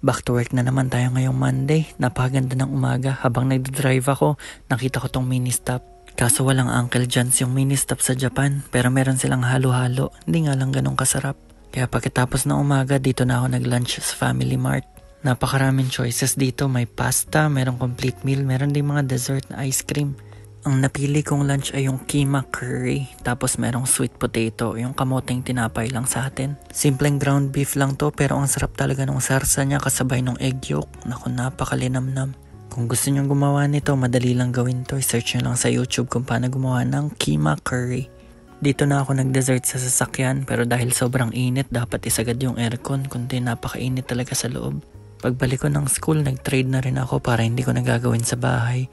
Back to work na naman tayo ngayong Monday. Napakaganda ng umaga. Habang nagdadrive ako, nakita ko tong mini stop. Kaso walang Uncle John's yung mini stop sa Japan, pero meron silang halo-halo. Hindi nga lang ganun kasarap. Kaya pagkatapos ng umaga, dito na ako nag-lunch sa Family Mart. Napakaraming choices dito. May pasta, merong complete meal, meron din mga dessert na ice cream. Ang napili kong lunch ay yung keema curry, tapos merong sweet potato, yung kamoteng tinapay lang sa atin. Simpleng ground beef lang to, pero ang sarap talaga ng sarsa niya kasabay ng egg yolk. Naku, napakalinamnam. Kung gusto nyong gumawa nito, madali lang gawin to. I-search nyo lang sa YouTube kung paano gumawa ng keema curry. Dito na ako nag-dessert sa sasakyan, pero dahil sobrang init, dapat isagad yung aircon, kundi napakainit talaga sa loob. Pagbalik ko ng school, nag-trade na rin ako para hindi ko nagagawin sa bahay.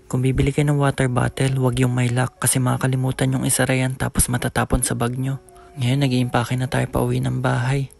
Kung bibili kayo ng water bottle, wag yung may lock kasi makakalimutan yung isara yan tapos matatapon sa bag nyo. Ngayon nag-iimpake na tayo pa uwi ng bahay.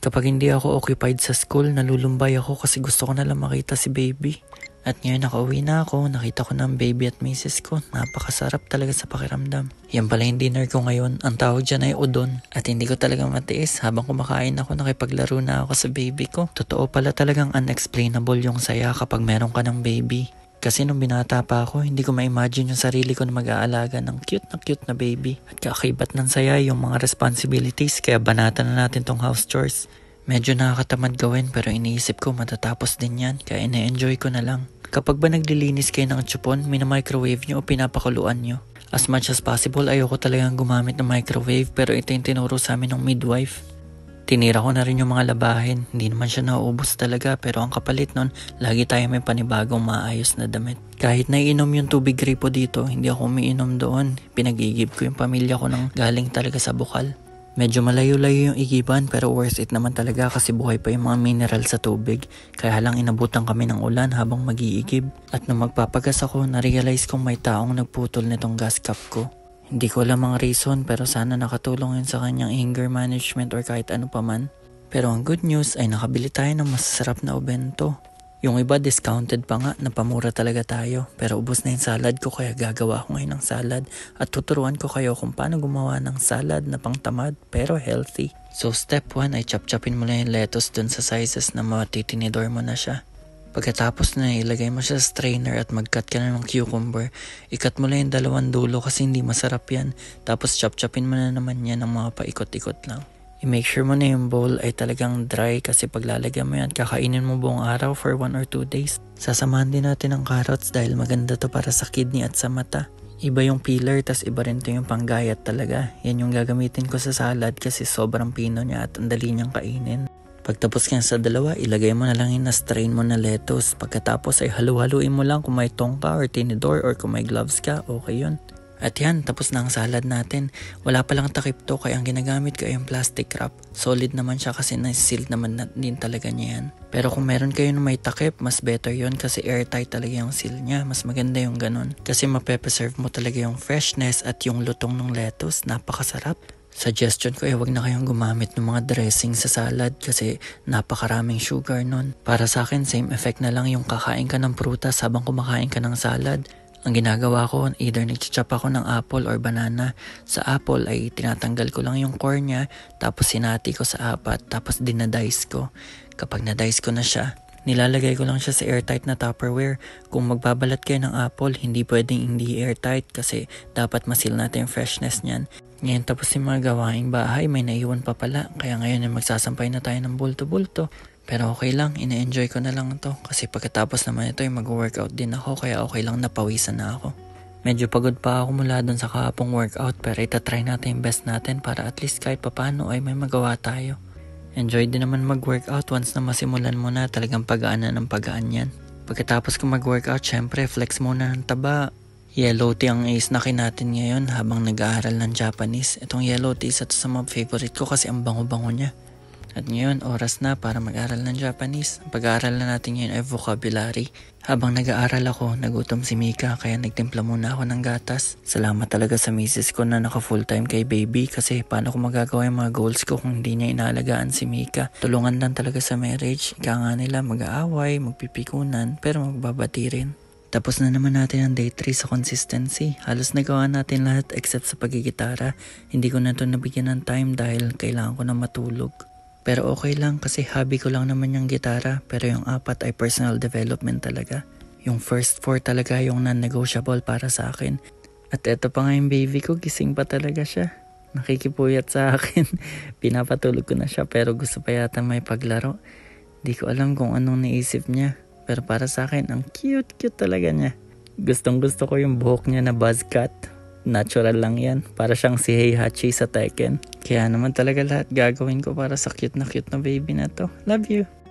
Kapag hindi ako occupied sa school, nalulumbay ako kasi gusto ko nalang makita si baby. At ngayon nakauwi na ako, nakita ko ng baby at misis ko. Napakasarap talaga sa pakiramdam. Yan pala yung dinner ko ngayon. Ang tawag dyan ay udon. At hindi ko talaga matiis. Habang kumakain ako, nakipaglaro na ako sa baby ko. Totoo pala talagang unexplainable yung saya kapag meron ka ng baby. Kasi nung binata pa ako, hindi ko ma-imagine yung sarili ko na mag-aalaga ng cute na baby. At kakaibat ng saya yung mga responsibilities, kaya banata na natin tong house chores. Medyo nakakatamad gawin pero iniisip ko matatapos din yan, kaya ina-enjoy ko na lang. Kapag ba naglilinis kayo ng chupon, mina-microwave nyo o pinapakuluan nyo? As much as possible, ayoko talagang gumamit ng microwave pero ito yung tinuro sa amin ng midwife. Tinira ko na rin yung mga labahin. Hindi naman siya nauubos talaga pero ang kapalit nun, lagi tayo may panibagong maayos na damit. Kahit naiinom yung tubig gripo dito, hindi ako umiinom doon. Pinag-igib ko yung pamilya ko ng galing talaga sa bukal. Medyo malayo-layo yung igiban pero worth it naman talaga kasi buhay pa yung mga mineral sa tubig. Kaya lang inabutan kami ng ulan habang mag-iigib. At nung magpapagas ako, na-realize kong may taong nagputol nitong gas cap ko. Hindi ko alam ang reason pero sana nakatulong yun sa kanyang anger management or kahit ano pa man. Pero ang good news ay nakabili tayo ng masasarap na obento. Yung iba discounted pa nga, napamura talaga tayo. Pero ubos na yung salad ko kaya gagawa ko ngayon ng salad. At tuturuan ko kayo kung paano gumawa ng salad na pangtamad pero healthy. So step 1 ay chop-chopin mo lang yung lettuce dun sa sizes na matitinidor mo na siya. Pagkatapos na ilagay mo siya sa strainer at mag-cut ka na ng cucumber, i-cut mo lang yung dalawang dulo kasi hindi masarap yan. Tapos chop-chopin mo na naman yan ng mga paikot-ikot lang. I-make sure mo na yung bowl ay talagang dry kasi pag lalagyan mo yan, kakainin mo buong araw for 1 or 2 days. Sasamahan din natin ng carrots dahil maganda to para sa kidney at sa mata. Iba yung peeler, tas iba rin to yung panggayat talaga. Yan yung gagamitin ko sa salad kasi sobrang pino niya at ang dali niyang kainin. Pagtapos ka sa dalawa, ilagay mo na lang yung na-strain mo na lettuce. Pagkatapos ay halu-haluin mo lang kung may tongka or tinidor or kung may gloves ka, okay yun. At yan, tapos na ang salad natin. Wala palang takip to kaya ang ginagamit ko ay yung plastic wrap. Solid naman siya kasi na-sealed naman din talaga niya yan. Pero kung meron kayo na may takip, mas better yun kasi airtight talaga yung seal niya. Mas maganda yung ganun. Kasi mape-preserve mo talaga yung freshness at yung lutong ng lettuce. Napakasarap. Suggestion ko ay wag na kayong gumamit ng mga dressing sa salad kasi napakaraming sugar nun. Para sa akin, same effect na lang yung kakain ka ng prutas habang kumakain ka ng salad. Ang ginagawa ko, either nag-chop ako ng apple or banana. Sa apple ay tinatanggal ko lang yung core niya, tapos sinati ko sa apat, tapos dinadice ko. Kapag na-dice ko na siya, nilalagay ko lang siya sa airtight na Tupperware. Kung magbabalat kayo ng apple, hindi pwedeng hindi airtight kasi dapat masil natin yung freshness niyan. Ngayon tapos yung mga gawaing bahay, may naiwan pa pala. Kaya ngayon ay magsasampay na tayo ng bulto-bulto. Pero okay lang, ina-enjoy ko na lang to. Kasi pagkatapos naman ito ay mag-workout din ako. Kaya okay lang, napawisan na ako. Medyo pagod pa ako mula dun sa kahapong workout. Pero itatry natin yung best natin para at least kahit papano ay may magawa tayo. Enjoy din naman mag-workout once na masimulan mo na, talagang pagaan na ng pagaan yan. Pagkatapos ko mag-workout, syempre flex muna ng taba. Yellow tea ang isnakin natin ngayon habang nag-aaral ng Japanese. Itong yellow tea isa to sa mga favorite ko kasi ang bango-bango niya. At ngayon, oras na para mag-aral ng Japanese. Ang pag-aaral na natin ngayon ay vocabulary. Habang nag-aaral ako, nagutom si Mika kaya nagtimpla muna ako ng gatas. Salamat talaga sa misis ko na naka full time kay baby kasi paano ko magagawa yung mga goals ko kung hindi niya inaalagaan si Mika. Tulungan lang talaga sa marriage. Ika nga nila mag-aaway, magpipikunan, pero magbabati rin. Tapos na naman natin ang day 3 sa consistency. Halos nagawa natin lahat except sa pagigitara. Hindi ko na ito nabigyan ng time dahil kailangan ko na matulog. Pero okay lang kasi hobby ko lang naman yung gitara. Pero yung 4 ay personal development talaga. Yung first 4 talaga yung non-negotiable para sa akin. At eto pa nga yung baby ko, gising pa talaga siya. Nakikipuyat sa akin. Pinapatulog ko na siya pero gusto pa yata may paglaro. Di ko alam kung anong naisip niya. Pero para sa akin, ang cute talaga niya. Gustong gusto ko yung buhok niya na buzz cut. Natural lang yan. Para siyang si Heihachi sa Tekken. Kaya naman talaga lahat gagawin ko para sa cute na baby na to. Love you!